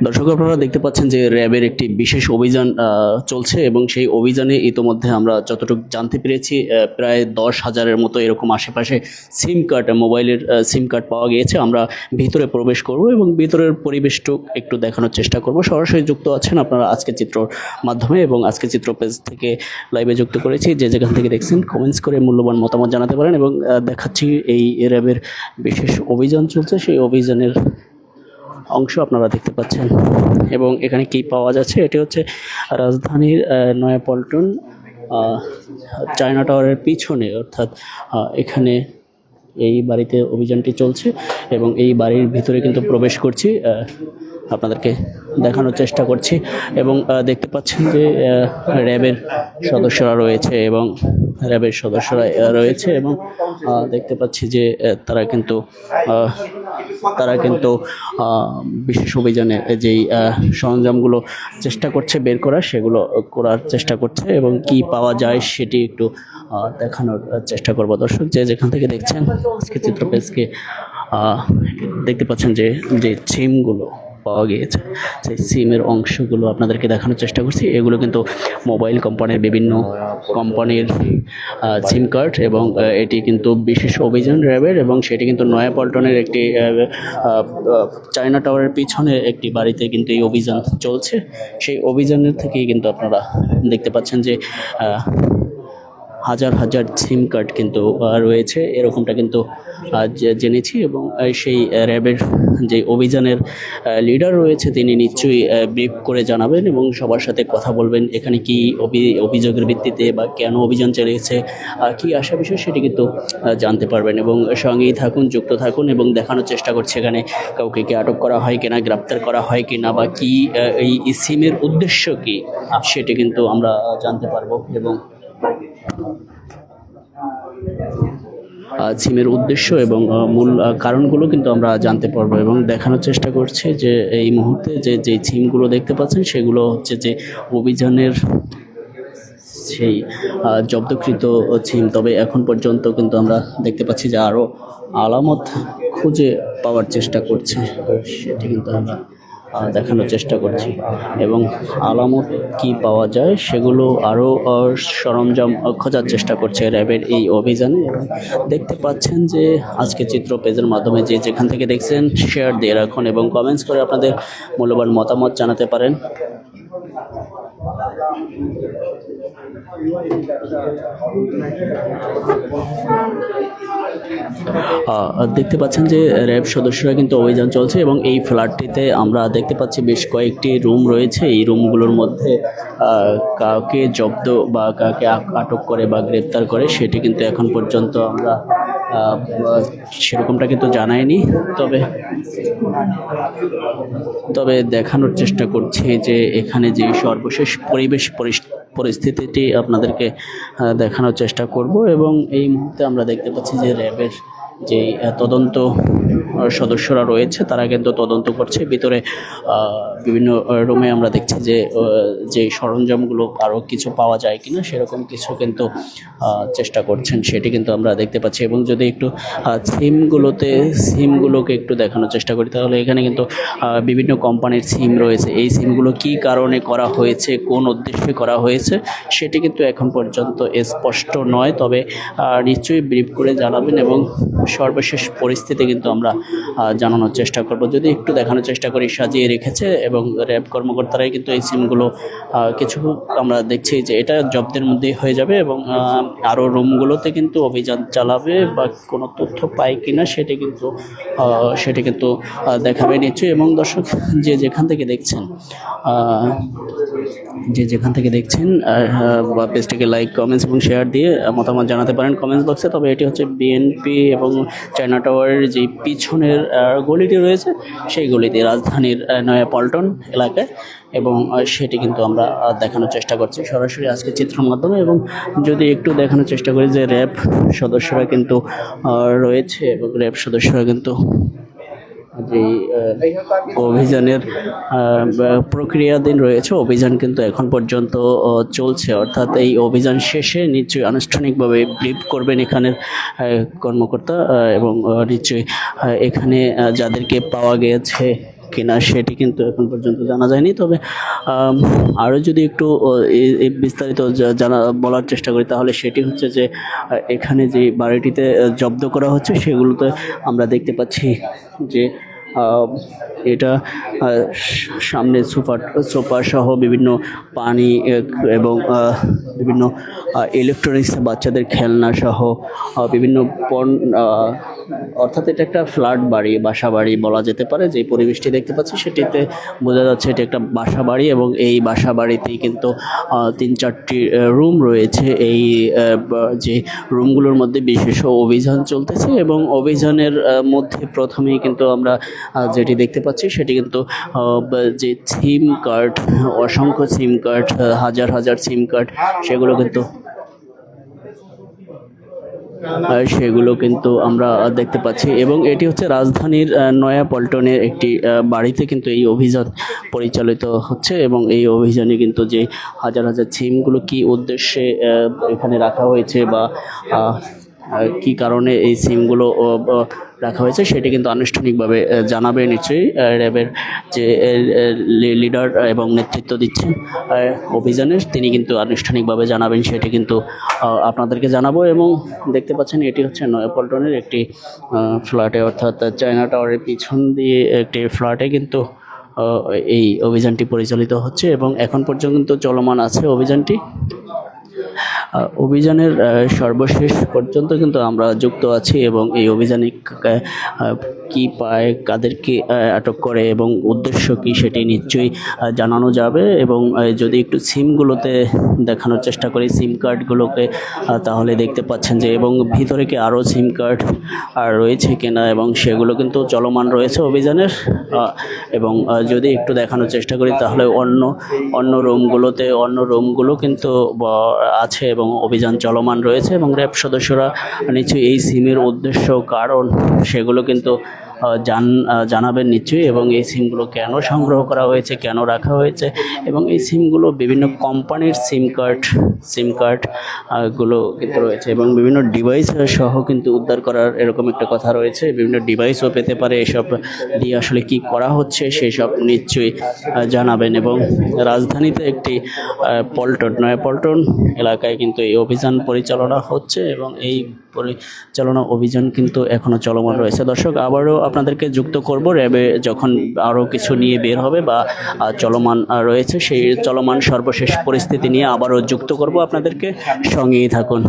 দর্শক আপনারা দেখতে পাচ্ছেন যে র্যাবের একটি বিশেষ অভিযান চলছে এবং সেই অভিযানে ইতোমধ্যে আমরা যতটুকু জানতে পেরেছি প্রায় 10,000-এর মতো এরকম আশেপাশে সিম কার্ড মোবাইলের সিম কার্ড পাওয়া গিয়েছে। আমরা ভিতরে প্রবেশ করব এবং ভিতরের পরিবেশটুক একটু দেখানোর চেষ্টা করব। সরাসরি যুক্ত আছেন আপনারা আজকে চিত্রর মাধ্যমে এবং আজকে চিত্র পেজ থেকে লাইভে যুক্ত করেছি। যে যেখান থেকে দেখছেন কমেন্টস করে মূল্যবান মতামত জানাতে পারেন এবং দেখাচ্ছি এই র্যাবের বিশেষ অভিযান চলছে, সেই অভিযানের অংশ আপনারা দেখতে পাচ্ছেন এবং এখানে কি পাওয়া যাচ্ছে, এটি হচ্ছে রাজধানীর নয়াপল্টন চায়না টাওয়ারের পিছনে, অর্থাৎ এখানে এই বাড়িতে অভিযানটি চলছে এবং এই বাড়ির ভিতরে কিন্তু প্রবেশ করছি, আপনাদেরকে দেখানোর চেষ্টা করছি এবং দেখতে পাচ্ছেন যে র্যাবের সদস্যরা রয়েছে এবং দেখতে পাচ্ছি যে তারা কিন্তু বিশেষ অভিযানে যেই সরঞ্জামগুলো চেষ্টা করছে বের করার, সেগুলো করার চেষ্টা করছে এবং কি পাওয়া যায় সেটি একটু দেখানোর চেষ্টা করব। দর্শক যে যেখান থেকে দেখছেন আজকে চিত্র পেজকে দেখতে পাচ্ছেন যে যে সিমগুলো পাওয়া গিয়েছে, সেই সিমের অংশগুলো আপনাদেরকে দেখানোর চেষ্টা করছি। এগুলো কিন্তু মোবাইল কোম্পানির, বিভিন্ন কোম্পানির সিম কার্ড এবং এটি কিন্তু বিশেষ অভিযান র্যাবের এবং সেটি কিন্তু নয়াপল্টনের একটি চায়না টাওয়ারের পিছনে একটি বাড়িতে কিন্তু এই অভিযান চলছে। সেই অভিযানের থেকেই কিন্তু আপনারা দেখতে পাচ্ছেন যে হাজার হাজার সিম কার্ড কিন্তু রয়েছে, এরকমটা কিন্তু জেনেছি এবং সেই র্যাবের যে অভিযানের লিডার রয়েছে তিনি নিশ্চয়ই ব্রিফ করে জানাবেন এবং সবার সাথে কথা বলবেন, এখানে কি অভিযোগের ভিত্তিতে বা কেন অভিযান চালিয়েছে, কি আসা বিষয় সেটি কিন্তু জানতে পারবেন এবং সঙ্গেই থাকুন, যুক্ত থাকুন এবং দেখানোর চেষ্টা করছি এখানে কাউকে কি আটক করা হয় কিনা, গ্রেপ্তার করা হয় কিনা বা কি এই সিমের উদ্দেশ্য কি সেটি কিন্তু আমরা জানতে পারবো এবং সিমের উদ্দেশ্য এবং মূল কারণগুলো কিন্তু আমরা জানতে পারবো এবং দেখানোর চেষ্টা করছি যে এই মুহূর্তে যে সিমগুলো দেখতে পাচ্ছেন সেগুলো হচ্ছে যে অভিযানের সেই জব্দকৃত সিম। তবে এখন পর্যন্ত কিন্তু আমরা দেখতে পাচ্ছি যে আরও আলামত খুঁজে পাওয়ার চেষ্টা করছে, সেটি কিন্তু আমরা দেখানোর চেষ্টা করছি এবং আলামত কি পাওয়া যায় সেগুলো আরও সরঞ্জাম খোঁজার চেষ্টা করছে র্যাবের এই অভিযানে। এবং দেখতে পাচ্ছেন যে আজকে চিত্র পেজের মাধ্যমে যে যেখান থেকে দেখছেন শেয়ার দিয়ে রাখুন এবং কমেন্টস করে আপনাদের মূল্যবান মতামত জানাতে পারেন। দেখতে পাচ্ছেন যে র্যাব সদস্যরা কিন্তু অভিযান চলছে এবং এই ফ্ল্যাটটিতে আমরা দেখতে পাচ্ছি বেশ কয়েকটি রুম রয়েছে। এই রুমগুলোর মধ্যে কাউকে জব্দ বা কাউকে আটক করে বা গ্রেপ্তার করে সেটি কিন্তু এখন পর্যন্ত আমরা সেরকমটা কিন্তু জানায়নি। তবে দেখানোর চেষ্টা করছি যে এখানে যে সর্বশেষ পরিস্থিতিটি আপনাদেরকে দেখানোর চেষ্টা করব এবং এই মুহূর্তে আমরা দেখতে পাচ্ছি যে র্যাবের যে তদন্ত সদস্যরা রয়েছে তারা কিন্তু তদন্ত করছে। ভিতরে বিভিন্ন রুমে আমরা দেখছি যে সরঞ্জামগুলো আরও কিছু পাওয়া যায় কিনা সেরকম কিছু কিন্তু চেষ্টা করছেন, সেটি কিন্তু আমরা দেখতে পাচ্ছি। এবং যদি একটু সিমগুলোকে একটু দেখানোর চেষ্টা করি তাহলে এখানে কিন্তু বিভিন্ন কোম্পানির সিম রয়েছে। এই সিমগুলো কি কারণে করা হয়েছে, কোন উদ্দেশ্যে করা হয়েছে সেটি কিন্তু এখন পর্যন্ত স্পষ্ট নয়, তবে নিশ্চয়ই ব্রিফ করে জানাবেন এবং সর্বশেষ পরিস্থিতি কিন্তু আমরা জানানোর চেষ্টা করব। যদি একটু দেখানোর চেষ্টা করি, সাজিয়ে রেখেছে এবং র্যাব কর্মকর্তারাই কিন্তু এই সিমগুলো কিছু আমরা দেখছি যে এটা জব্দের মধ্যেই হয়ে যাবে এবং আরও রুমগুলোতে কিন্তু অভিযান চালাবে বা কোনো তথ্য পায় কিনা সেটি কিন্তু দেখাবে নিশ্চয়ই। এবং দর্শক যে যেখান থেকে দেখছেন বা পেজটিকে লাইক, কমেন্টস এবং শেয়ার দিয়ে মতামত জানাতে পারেন কমেন্টস বক্সে। তবে এটি হচ্ছে বিএনপি এবং চায়না টাওয়ারের যে পিছনের গলিটি রয়েছে সেই গলিতে রাজধানীর নয়াপল্টন এলাকায় এবং সেটি কিন্তু আমরা দেখানোর চেষ্টা করছি সরাসরি আজকে চিত্রের মাধ্যমে। এবং যদি একটু দেখানোর চেষ্টা করি যে র্যাব সদস্যরা কিন্তু রয়েছে এবং র্যাব সদস্যরা কিন্তু যে অভিযানের প্রক্রিয়াধীন রয়েছে, অভিযান কিন্তু এখন পর্যন্ত চলছে, অর্থাৎ এই অভিযান শেষে নিশ্চয়ই আনুষ্ঠানিকভাবে ব্রিফ করবেন এখানের কর্মকর্তা এবং নিশ্চয়ই এখানে যাদেরকে পাওয়া গিয়েছে কিনা সেটি কিন্তু এখন পর্যন্ত জানা যায়নি। তবে আরও যদি একটু এই বিস্তারিত জানা বলার চেষ্টা করি, তাহলে সেটি হচ্ছে যে এখানে যে বাড়িটিতে জব্দ করা হচ্ছে সেগুলোতে আমরা দেখতে পাচ্ছি যে আহ, এটা সামনে সোফা সহ বিভিন্ন পানি এবং বিভিন্ন ইলেকট্রনিক্স বাচ্চাদের খেলনা সহ বিভিন্ন অর্থাৎ এটা একটা ফ্ল্যাট বাড়ি, বাসা বাড়ি বলা যেতে পারে। যে পরিবেশটি দেখতে পাচ্ছি সেটিতে বোঝা যাচ্ছে এটি একটা বাসা বাড়ি, এবং এই বাসা বাড়িতেই কিন্তু 3-4টি রুম রয়েছে। এই যে রুমগুলোর মধ্যে বিশেষ অভিযান চলতেছে, এবং অভিযানের মধ্যে প্রথমেই কিন্তু আমরা যেটি দেখতে পাচ্ছি সেটি কিন্তু যে সিম কার্ড, অসংখ্য সিম কার্ড, হাজার হাজার সিম কার্ড, সেগুলো কিন্তু আমরা দেখতে পাচ্ছি। এবং এটি হচ্ছে রাজধানীর নয়াপল্টনের একটি বাড়িতে কিন্তু এই অভিযান পরিচালিত হচ্ছে, এবং এই অভিযানে কিন্তু যে হাজার হাজার সিমগুলো কি উদ্দেশ্যে এখানে রাখা হয়েছে বা কি কারণে এই সিমগুলো রাখা হয়েছে সেটি কিন্তু আনুষ্ঠানিকভাবে জানাবে নিশ্চয়ই র্যাবের যে লিডার এবং নেতৃত্ব দিচ্ছেন অভিযানের, তিনি কিন্তু আনুষ্ঠানিকভাবে জানাবেন, সেটি কিন্তু আপনাদেরকে জানাবো। এবং দেখতে পাচ্ছেন এটি হচ্ছে নয়াপল্টনের একটি ফ্ল্যাটে, অর্থাৎ চায়না টাওয়ারের পিছন দিয়ে একটি ফ্ল্যাটে কিন্তু এই অভিযানটি পরিচালিত হচ্ছে, এবং এখন পর্যন্ত চলমান আছে অভিযানটি। অভিযানের সর্বশেষ পর্যন্ত কিন্তু আমরা যুক্ত আছি, এবং এই অভিযানে কি পায়, কাদেরকে আটক করে এবং উদ্দেশ্য কি সেটি নিশ্চয়ই জানানো যাবে। এবং যদি একটু সিমগুলোতে দেখানোর চেষ্টা করি, সিম কার্ডগুলোকে, তাহলে দেখতে পাচ্ছেন যে এবং ভিতরে কি আরও সিম কার্ড রয়েছে কিনা, এবং সেগুলো কিন্তু চলমান রয়েছে অভিযানের। এবং যদি একটু দেখানোর চেষ্টা করি, তাহলে অন্য রুমগুলো কিন্তু আছে এবং অভিযান চলমান রয়েছে, এবং র্যাব সদস্যরা নিশ্চয়ই এই সিমের উদ্দেশ্য, কারণ সেগুলো কিন্তু জানাবেন নিশ্চয়ই, এবং এই সিমগুলো কেন সংগ্রহ করা হয়েছে, কেন রাখা হয়েছে, এবং এই সিমগুলো বিভিন্ন কোম্পানির সিম কার্ড গুলো কিন্তু রয়েছে, এবং বিভিন্ন ডিভাইস সহ কিন্তু উদ্ধার করার এরকম একটা কথা রয়েছে। বিভিন্ন ডিভাইসও পেতে পারে, এসব দিয়ে আসলে কি করা হচ্ছে সেসব নিশ্চয়ই জানাবেন। এবং রাজধানীতে একটি নয়াপল্টন এলাকায় কিন্তু এই অভিযান পরিচালনা হচ্ছে, এবং এই পরিচালনা অভিযান কিন্তু এখনো চলমান রয়েছে। দর্শক, আবারও আপনাদেরকে যুক্ত করব র্যাবে যখন আরও কিছু নিয়ে বের হবে বা চলমান রয়েছে, সেই চলমান সর্বশেষ পরিস্থিতি নিয়ে আবারও যুক্ত করব আপনাদেরকে, সঙ্গেই থাকুন।